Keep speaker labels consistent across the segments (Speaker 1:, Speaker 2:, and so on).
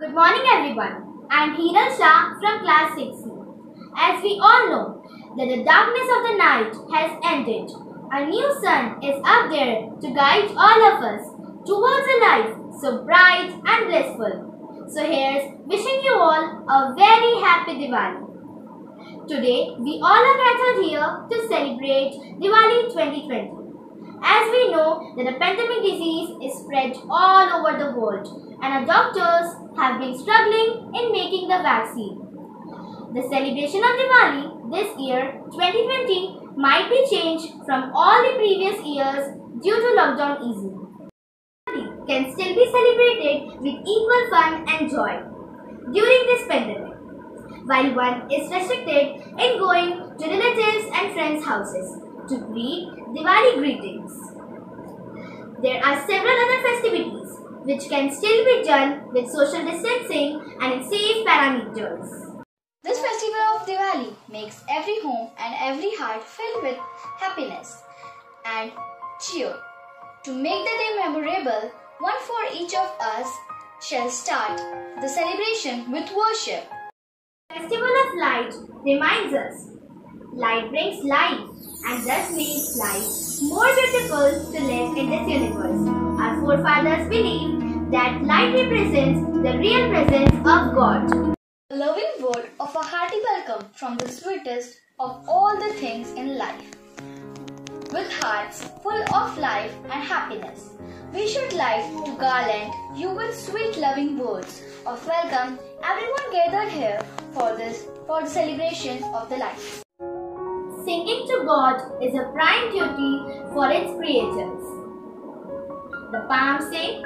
Speaker 1: Good morning everyone. I am Hiral Shah from class 6C. As we all know that the darkness of the night has ended, a new sun is up there to guide all of us towards a life so bright and blissful. So here's wishing you all a very happy Diwali. Today we all are gathered here to celebrate Diwali 2020. As we know that the pandemic disease is spread all over the world and our doctors have been struggling in making the vaccine. The celebration of Diwali this year 2020 might be changed from all the previous years due to lockdown easing. Diwali can still be celebrated with equal fun and joy during this pandemic, while one is restricted in going to relatives and friends' houses to greet Diwali greetings. There are several other festivities which can still be done with social distancing and in safe parameters.
Speaker 2: This festival of Diwali makes every home and every heart filled with happiness and cheer. To make the day memorable, one for each of us shall start the celebration with worship.
Speaker 1: The Festival of Light reminds us light brings life and thus makes life more beautiful to live in this universe. Our forefathers believed that light represents the real presence of God.
Speaker 2: A loving word of a hearty welcome from the sweetest of all the things in life. With hearts full of life and happiness, we should like to garland you with sweet loving words of welcome everyone gathered here for the celebration of the light.
Speaker 1: Singing to God is a prime duty for its creators. The psalms say,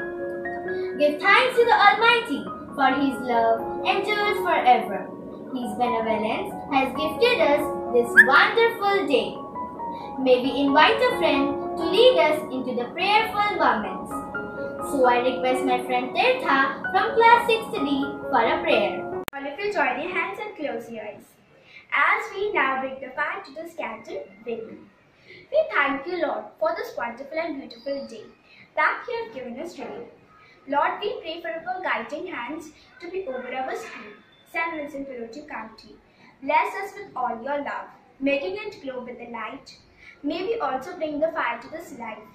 Speaker 1: "Give thanks to the Almighty, for His love endures forever. His benevolence has gifted us this wonderful day." May we invite a friend to lead us into the prayerful moments. So I request my friend Tirtha from class 6D for a prayer.
Speaker 3: All of you join your hands and close your eyes as we now bring the fire to this candle wick. We thank you, Lord, for this wonderful and beautiful day that you have given us today. Lord, we pray for our guiding hands to be over our screen, St. Vincent Pallotti County. Bless us with all your love, making it glow with the light. May we also bring the fire to this life.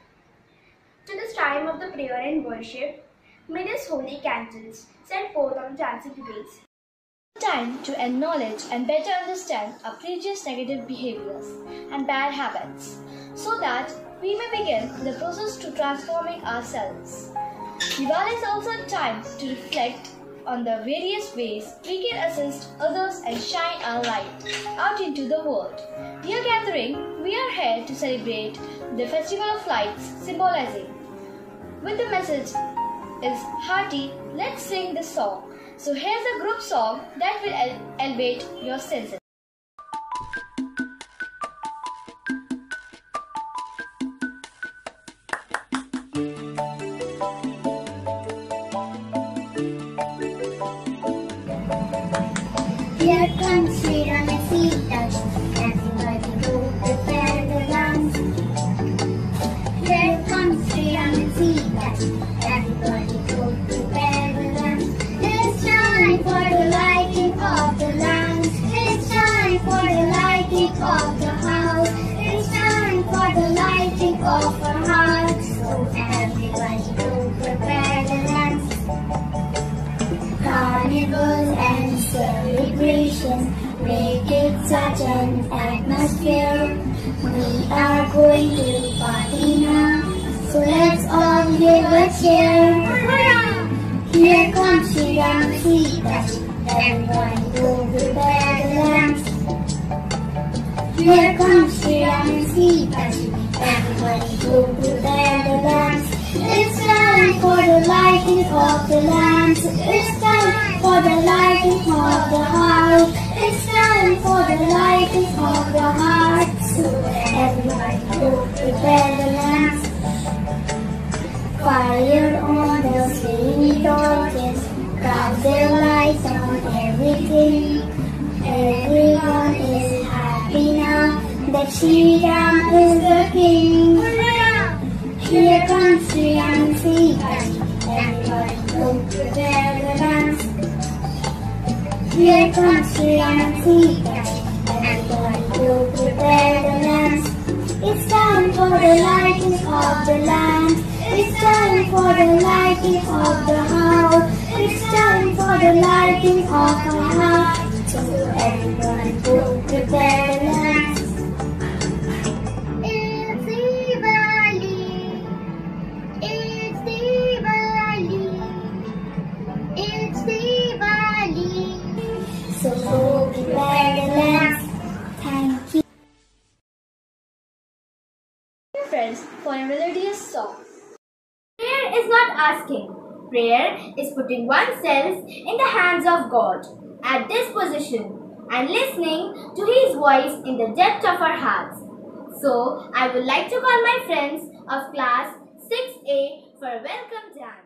Speaker 3: To this time of the prayer and worship, may these holy candles send forth on dancing rays.
Speaker 2: Time to acknowledge and better understand our previous negative behaviors and bad habits, so that we may begin the process to transforming ourselves. Diwali is also a time to reflect on the various ways we can assist others and shine our light out into the world. Dear gathering, we are here to celebrate the Festival of Lights, symbolizing. With the message is hearty, let's sing this song. So here's a group song that will elevate your senses.
Speaker 4: Here comes Sri Ram and Sita, everybody go prepare the dance. Here comes Sri Ram and Sita, everybody go prepare the dance. It's time for the lighting of the lamps. It's time for the lighting of the house. It's time for the lighting of our hearts. So everybody go prepare the lamps. Carnivals and celebration make it such an atmosphere. We are going to party now, so let's all give a cheer. Here comes Sri Ram and Sita, everybody go prepare the lamps. Here comes Sri Ram and Sita, everybody go prepare the lamps. It's time for the lighting of the lamps. It's time for the lighting of the house. It's time for the lighting of the heart. So everybody go prepare the lamps. Fire on the swinging torches, cast their lights on everything. Everyone is happy now that Sri Ram is the king. Here comes Sri Ram and Sita, everybody go prepare the dance. Here comes Sri Ram and Sita. Everyone go prepare the lamps. It's time for the lighting of the lamps. It's time for the lighting of the house. It's time for the lighting of our house. So everyone go prepare the lamps. It's Diwali. It's Diwali. It's Diwali. So go prepare the lamps. Thank you.
Speaker 2: Friends, for a melodious song.
Speaker 1: Prayer is not asking. Prayer is putting oneself in the hands of God at this position and listening to His voice in the depth of our hearts. So, I would like to call my friends of class 6A for a welcome dance.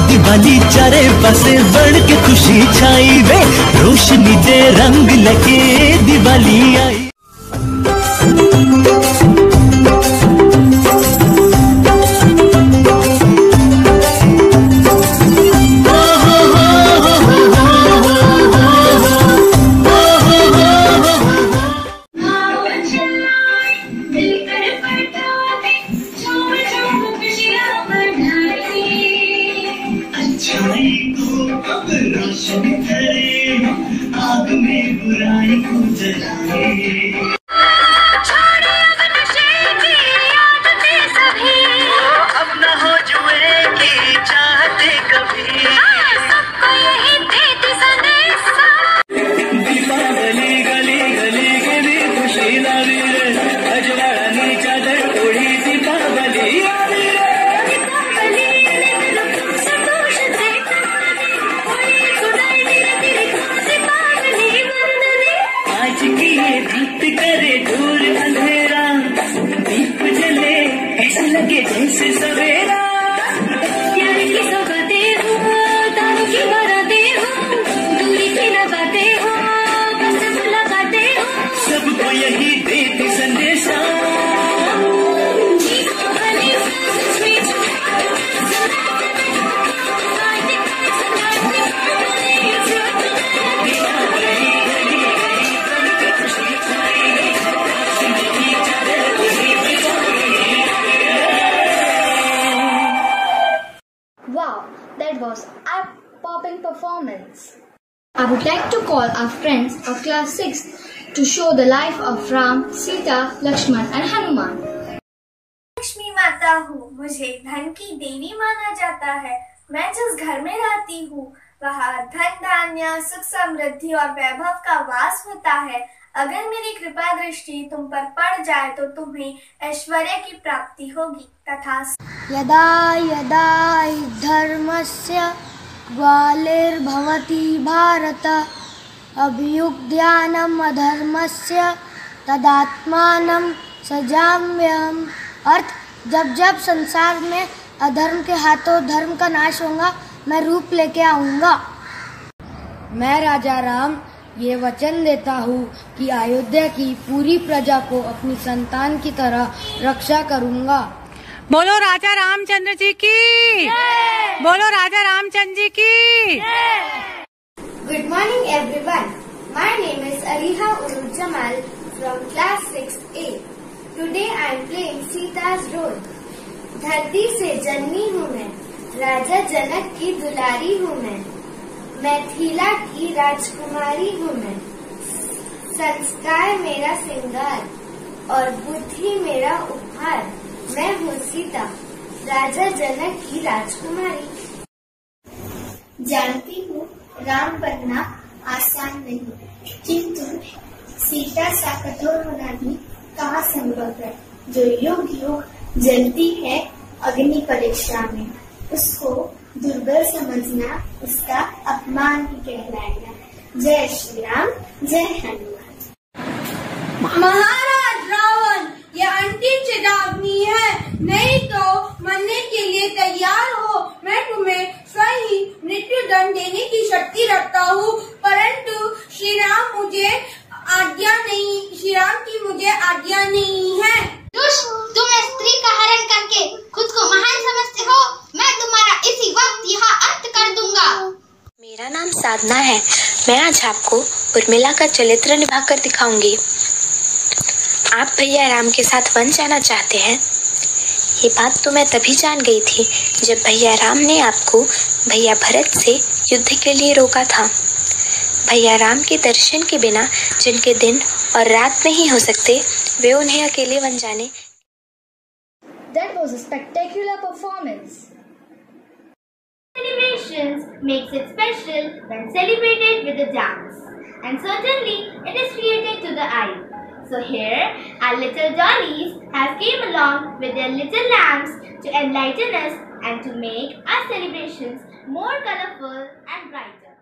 Speaker 5: Diwali चारे पासे बढ़ के खुशी छाई वे, रोशनी दे रंग लगे दिवाली आई। आग में बुराई को जलाए, छोड़े अब नशे की आदतें सभी, अब न हो जुए की चाहते कभी, सबको यही देती संदेशा। दीपावली गली गली के भी खुशी लावी रे, अजवानी चादर ओढ़ी दीपावली आवी रे। करे दूर अंधेरा, दीप जले ऐसे लगे जैसे सवेरा, प्यार की सौगातें हो, तारों की बारातें हो, दूरी की नगातें हो, बस मुलाकातें हो, सबको यही देती संदेशा।
Speaker 2: Wow, that was an eye-popping performance. I would like to call our friends of class 6 to show the life of Ram, Sita, Lakshman and Hanuman.
Speaker 3: Lakshmi माता हूँ, मुझे धन की देवी माना जाता है। मैं जिस घर में रहती हूँ वहाँ धन धान्य, सुख समृद्धि और वैभव का वास होता है। अगर मेरी कृपा दृष्टि तुम पर पड़ जाए तो तुम्हें ऐश्वर्य की प्राप्ति होगी। तथा
Speaker 4: यदा यदा हि धर्मस्य ग्लानिर्भवति भारत अभ्युत्थानम् अधर्मस्य तदात्मानं सृजाम्यहम्। अर्थ, जब जब संसार में अधर्म के हाथों धर्म का नाश होगा, मैं रूप लेके आऊंगा। मैं राजा राम ये वचन देता हूँ कि अयोध्या की पूरी प्रजा को अपनी संतान की तरह रक्षा करूंगा।
Speaker 6: बोलो राजा रामचंद्र जी की, बोलो राजा रामचंद्र जी की।
Speaker 1: Good morning everyone. My name is Ariha Urul Jamal from class 6A. Today I am playing Sita's role. धरती से जन्मी हूँ मैं, राजा जनक की दुलारी हूँ मैं मिथिला की राजकुमारी हूँ मैं। संस्कार मेरा सिंगार और बुद्धि मेरा उपहार। मैं हूँ सीता, राजा जनक की राजकुमारी। जानती हूँ राम बनना आसान नहीं, किंतु सीता सा कठोर होना भी कहाँ संभव है। जो युग युग जलती है अग्नि परीक्षा में, उसको दुर्बल समझना उसका अपमान ही कहलाएगा। जय श्री राम, जय हनुमान।
Speaker 3: महाराज रावण, ये अंतिम चेतावनी है, नहीं तो मरने के लिए तैयार हो। मैं तुम्हें स्वयं मृत्यु दंड देने की शक्ति रखता हूँ, परंतु श्री राम की मुझे आज्ञा नहीं है।
Speaker 7: तुम स्त्री का हरण करके खुद को महान समझते हो। मैं तुम्हारा इसी वक्त यहाँ अंत कर दूंगा।
Speaker 8: मेरा नाम साधना है। मैं आज आपको उर्मिला का चरित्र निभाकर दिखाऊंगी। आप भैया राम के साथ वन जाना चाहते हैं। ये बात तो मैं तभी जान गई थी जब भैया राम ने आपको भैया भरत से युद्ध के लिए रोका था। भैया राम के दर्शन के बिना जिनके दिन और रात नहीं हो सकते, वे उन्हें अकेले वन जाने।
Speaker 2: That was a spectacular performance.
Speaker 1: Celebrations makes it special when celebrated with a dance, and certainly it is created to the eye. So here our little dollies have came along with their little lamps to enlighten us and to make our celebrations more colorful and brighter.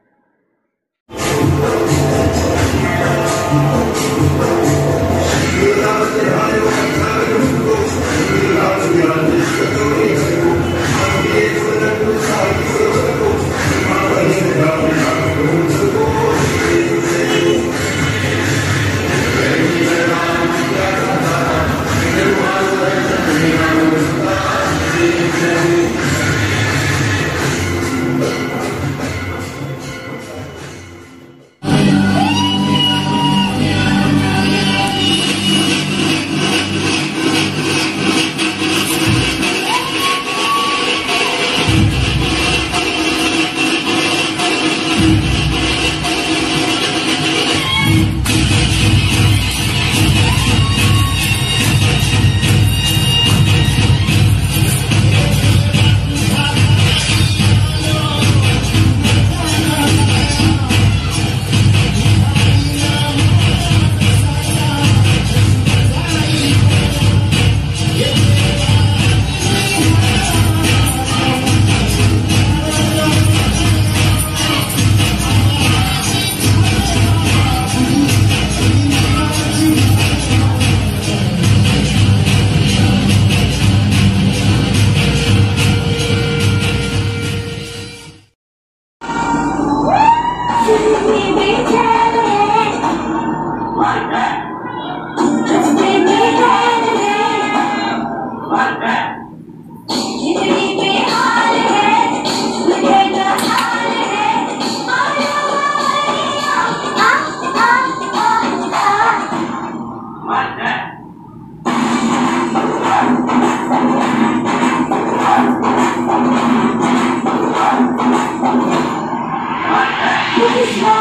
Speaker 4: Krishna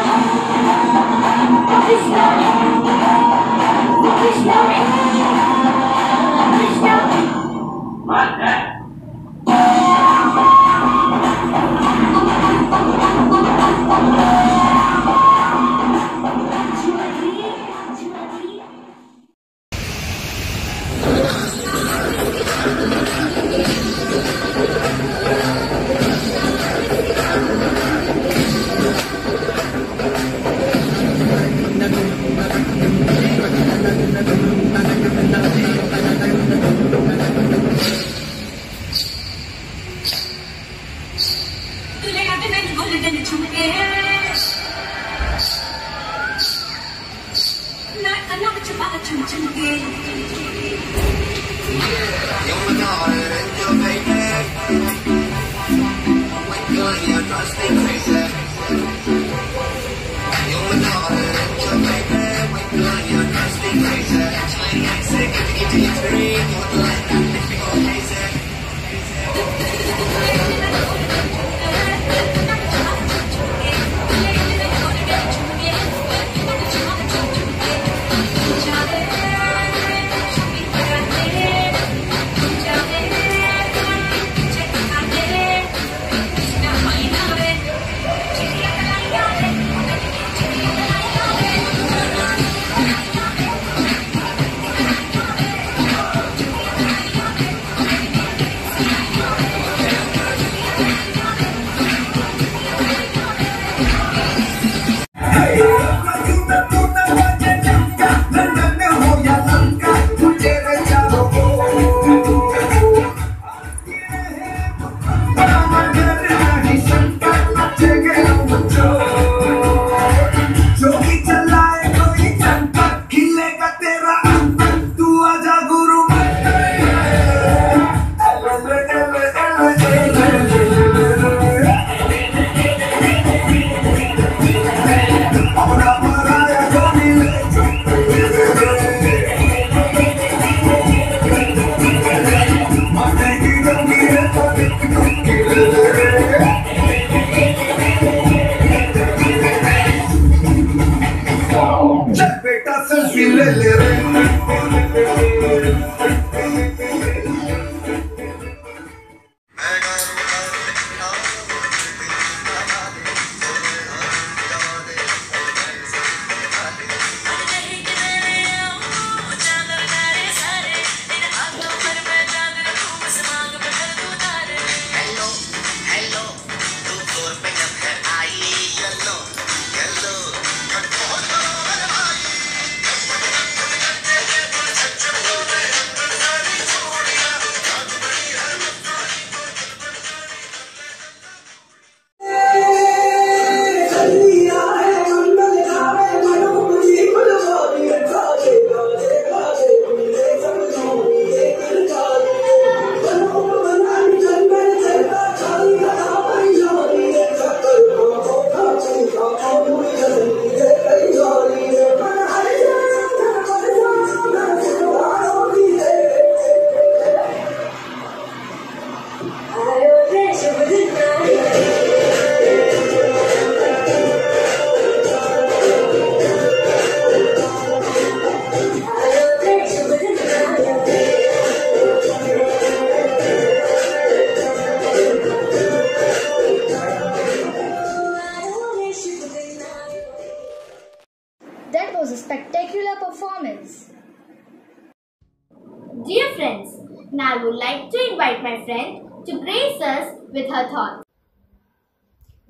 Speaker 1: Dear friends, now I would like to invite my friend to grace us with her thoughts.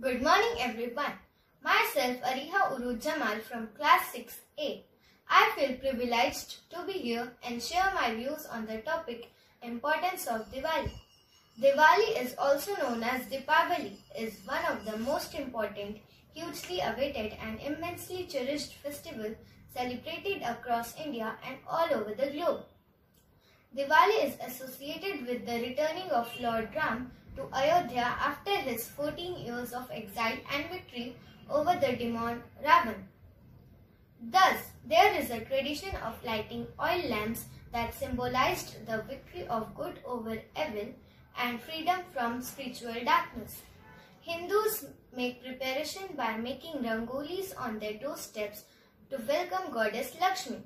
Speaker 9: Good morning everyone. Myself Ariha Urud Jamal from class 6A. I feel privileged to be here and share my views on the topic importance of Diwali. Diwali is also known as Deepavali, is one of the most important, hugely awaited and immensely cherished festival celebrated across India and all over the globe. Diwali is associated with the returning of Lord Ram to Ayodhya after his 14 years of exile and victory over the demon Ravan. Thus, there is a tradition of lighting oil lamps that symbolized the victory of good over evil and freedom from spiritual darkness. Hindus make preparation by making rangolis on their doorsteps to welcome goddess Lakshmi.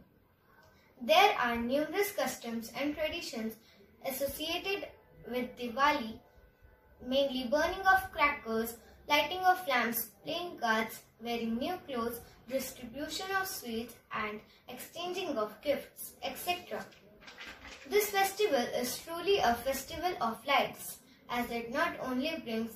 Speaker 9: There are numerous customs and traditions associated with Diwali, mainly burning of crackers, lighting of lamps, playing cards, wearing new clothes, distribution of sweets and exchanging of gifts, etc. This festival is truly a festival of lights as it not only brings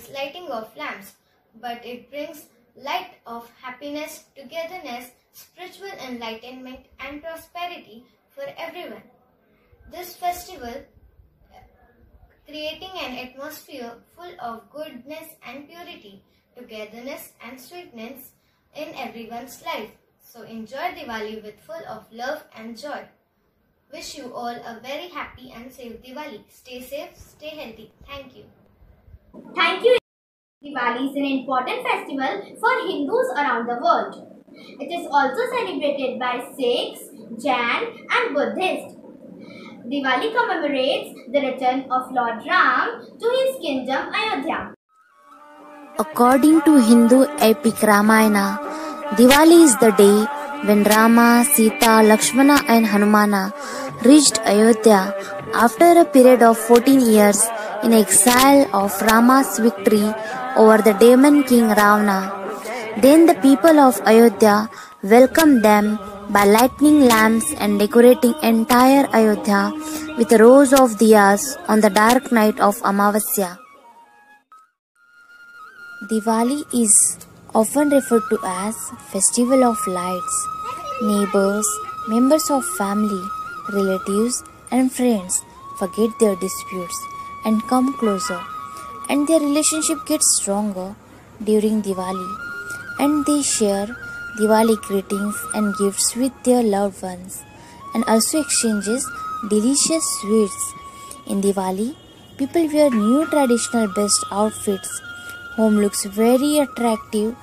Speaker 9: lighting of lamps, but it brings light of happiness, togetherness, spiritual enlightenment and prosperity for everyone. This festival creating an atmosphere full of goodness and purity, togetherness and sweetness in everyone's life. So enjoy Diwali with full of love and joy. Wish you all a very happy and safe Diwali. Stay safe, stay healthy. Thank you.
Speaker 1: Thank you. Diwali is an important festival for Hindus around the world. It is also celebrated by Sikhs, Jain and Buddhists. Diwali commemorates the return of Lord Ram to his kingdom Ayodhya.
Speaker 10: According to Hindu epic Ramayana, Diwali is the day when Rama, Sita, Lakshmana and Hanumana reached Ayodhya after a period of 14 years in exile of Rama's victory over the demon king Ravana. Then the people of Ayodhya welcomed them by lighting lamps and decorating entire Ayodhya with rows of diyas on the dark night of Amavasya. Diwali is often referred to as Festival of Lights. Neighbors, members of family, relatives and friends forget their disputes and come closer, and their relationship gets stronger during Diwali, and they share Diwali greetings and gifts with their loved ones, and also exchanges delicious sweets. In Diwali, people wear new traditional best outfits. Home looks very attractive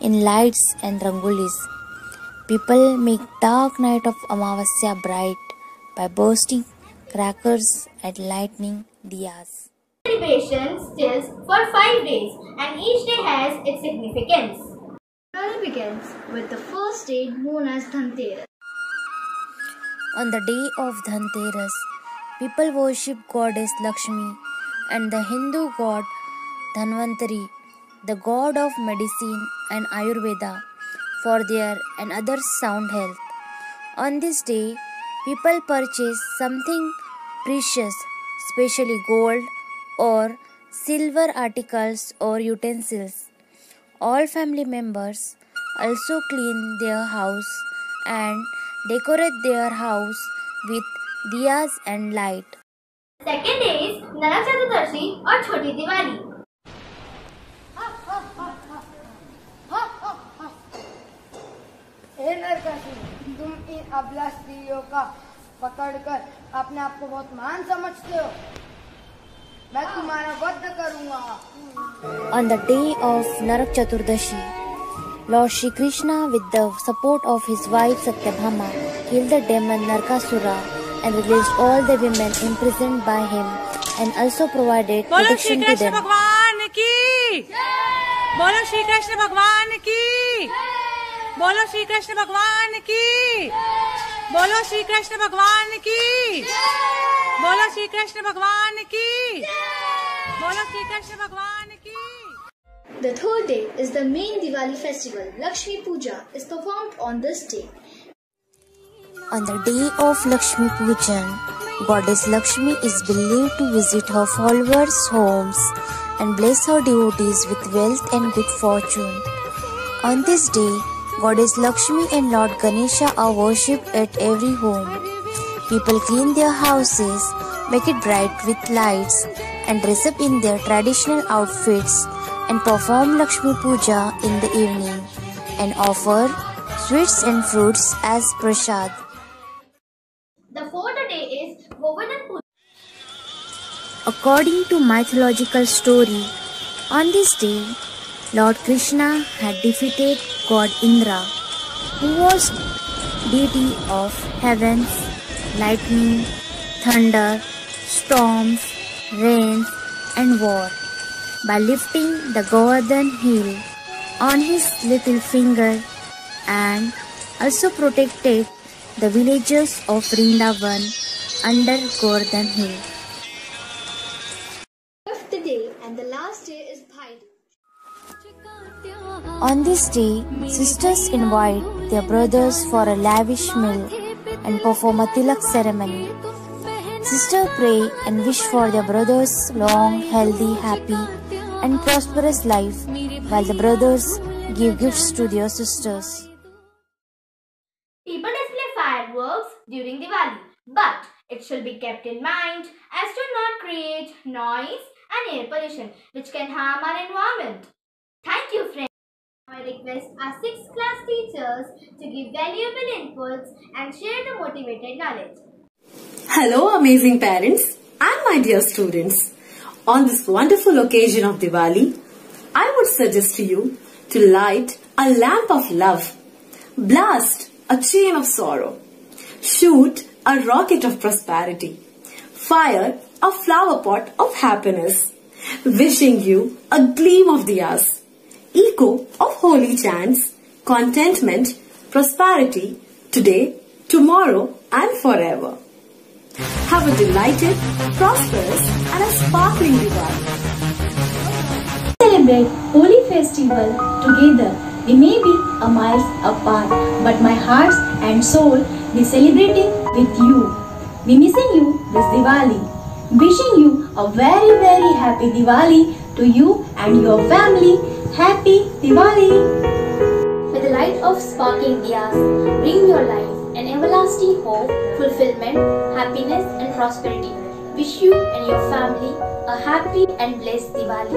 Speaker 10: in lights and rangolis. People make dark night of Amavasya bright by bursting crackers and lighting diyas.
Speaker 1: Celebration stills for 5 days and each day has its significance.
Speaker 2: Diwali begins with the first day known as Dhanteras.
Speaker 10: On the day of Dhanteras, people worship goddess Lakshmi and the Hindu god Dhanvantari, the god of medicine and Ayurveda, for their and others' sound health. On this day, people purchase something precious, especially gold or silver articles or utensils. All family members also clean their house and decorate their house with diyas and light.
Speaker 1: Second day is Narak Chaturdashi or Choti Diwali.
Speaker 11: हे नरकासुर, तुम इन अबला स्त्रियों का पकड़कर अपने आप को बहुत महान समझते हो। मैं तुम्हारा वध करूंगा।
Speaker 10: On the day of Narak Chaturdashi, Lord Shri Krishna, with the support of his wife Satyabhama, killed the demon Narakasura and released all the women imprisoned by him, and also provided protection to them.
Speaker 6: भगवान की बोलो, श्री कृष्ण भगवान की बोलो, श्री कृष्ण भगवान की बोलो, श्री कृष्ण भगवान की बोलो, श्री कृष्ण भगवान की बोलो, श्री कृष्ण भगवान की.
Speaker 2: The third day is the main Diwali festival. Lakshmi Puja is performed on this day.
Speaker 10: On the day of Lakshmi Pujan, Goddess Lakshmi is believed to visit her followers' homes and bless her devotees with wealth and good fortune. On this day, Goddess Lakshmi and Lord Ganesha are worshipped at every home. People clean their houses, make it bright with lights, and dress up in their traditional outfits and perform Lakshmi Puja in the evening and offer sweets and fruits as prasad.
Speaker 1: The fourth day is Govardhan Puja.
Speaker 10: According to mythological story, on this day, Lord Krishna had defeated God Indra, who was deity of heavens, lightning, thunder, storms, rains, and war, by lifting the Govardhan hill on his little finger, and also protected the villagers of Vrindavan under Govardhan hill.
Speaker 2: Fifth day and the last day is Bhai Dooj.
Speaker 10: On this day, sisters invite their brothers for a lavish meal and perform a tilak ceremony. Sisters pray and wish for their brothers' long, healthy, happy and prosperous life, while the brothers give gifts to their sisters.
Speaker 1: People display fireworks during Diwali, but it should be kept in mind as to not create noise and air pollution which can harm our environment. Thank you, friends. I request our 6th class teachers to give valuable inputs and share the motivated knowledge.
Speaker 12: Hello amazing parents and my dear students. On this wonderful occasion of Diwali, I would suggest to you to light a lamp of love, blast a chain of sorrow, shoot a rocket of prosperity, fire a flower pot of happiness, wishing you a gleam of diyas, echo of holy chants, contentment, prosperity, today, tomorrow and forever. Have a delighted, prosperous and a sparkling Diwali.
Speaker 13: Celebrate holy festival together. We may be a miles apart, but my heart and soul be celebrating with you. We missing you this Diwali. Wishing you a very very happy Diwali to you and your family. Happy Diwali!
Speaker 2: With the light of sparkling diyas, bring your life an everlasting hope, fulfillment, happiness and prosperity. Wish you and your family a happy and blessed Diwali.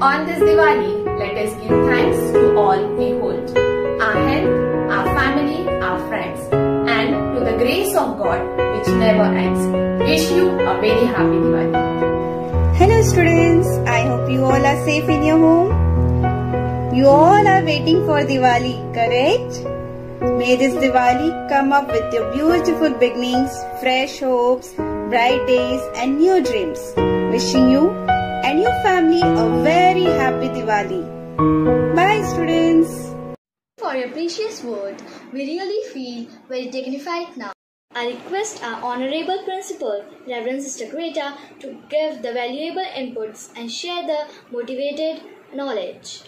Speaker 14: On this Diwali, let us give thanks to all we hold, our health, our family, our friends, and to the grace of God which never ends. Wish you a very happy Diwali.
Speaker 15: Hello students, I hope you all are safe in your home. You all are waiting for Diwali, correct? May this Diwali come up with your beautiful beginnings, fresh hopes, bright days and new dreams. Wishing you and your family a very happy Diwali. Bye students.
Speaker 2: For your precious word, we really feel very dignified now. I request our Honorable Principal, Reverend Sister Greta, to give the valuable inputs and share the motivated knowledge.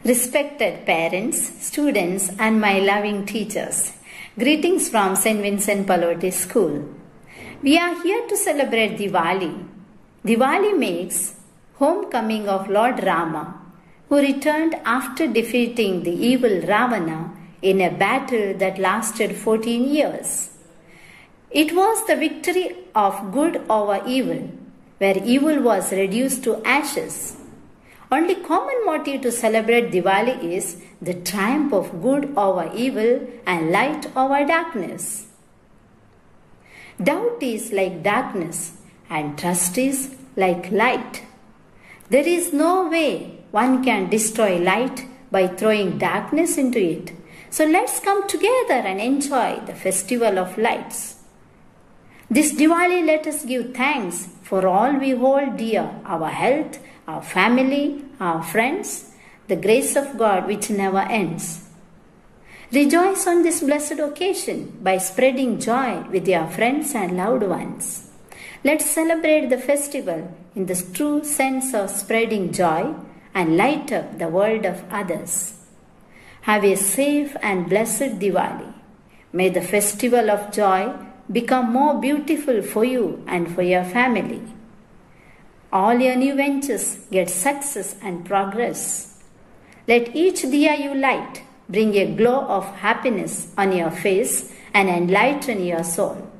Speaker 16: Respected parents, students and my loving teachers, greetings from St. Vincent Pallotti School. We are here to celebrate Diwali. Diwali makes homecoming of Lord Rama, who returned after defeating the evil Ravana in a battle that lasted 14 years. It was the victory of good over evil, where evil was reduced to ashes. Only common motive to celebrate Diwali is the triumph of good over evil and light over darkness. Doubt is like darkness and trust is like light. There is no way one can destroy light by throwing darkness into it. So let's come together and enjoy the festival of lights. This Diwali, let us give thanks for all we hold dear, our health, our family, our friends, the grace of God which never ends. Rejoice on this blessed occasion by spreading joy with your friends and loved ones. Let's celebrate the festival in the true sense of spreading joy and light up the world of others. Have a safe and blessed Diwali. May the festival of joy become more beautiful for you and for your family. All your new ventures get success and progress. Let each diya you light bring a glow of happiness on your face and enlighten your soul.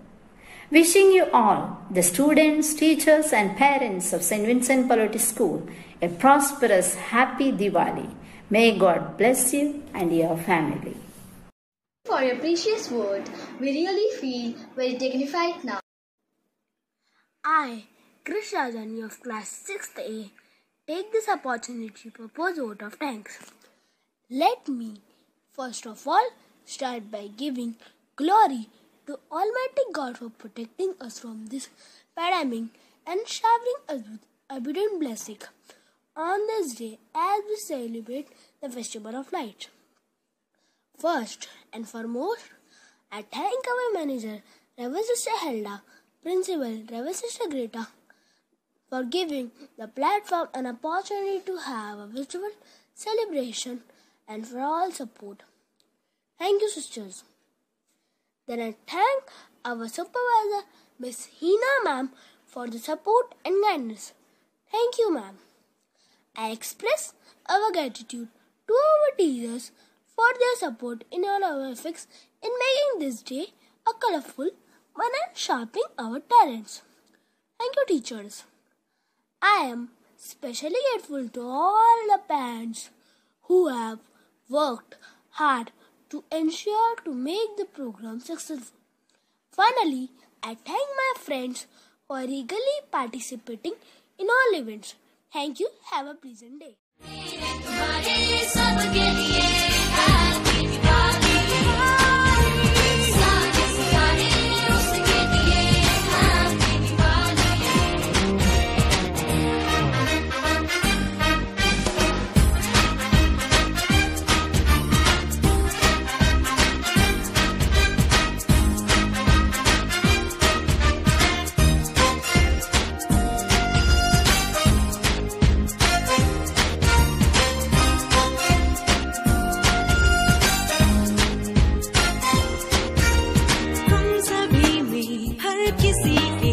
Speaker 16: Wishing you all, the students, teachers and parents of St. Vincent Pallotti School, a prosperous, happy Diwali. May God bless you and your family.
Speaker 2: For your precious word, we really feel very dignified now.
Speaker 17: I, Krish Rajani of class 6th A, take this opportunity to propose a vote of thanks. Let me, first of all, start by giving glory to Almighty God for protecting us from this pandemic and showering us with abundant blessing on this day as we celebrate the Festival of Light. First and foremost, I thank our manager, Reverend Sister Helda, Principal, Reverend Sister Greta, for giving the platform an opportunity to have a festival celebration and for all support. Thank you, sisters. Then I thank our supervisor, Miss Hina ma'am, for the support and kindness. Thank you, ma'am. I express our gratitude to our teachers for their support in all our efforts in making this day a colorful one and sharpening our talents. Thank you, teachers. I am especially grateful to all the parents who have worked hard to ensure to make the program successful. Finally, I thank my friends for eagerly participating in all events. Thank you. Have a pleasant day.
Speaker 5: किसी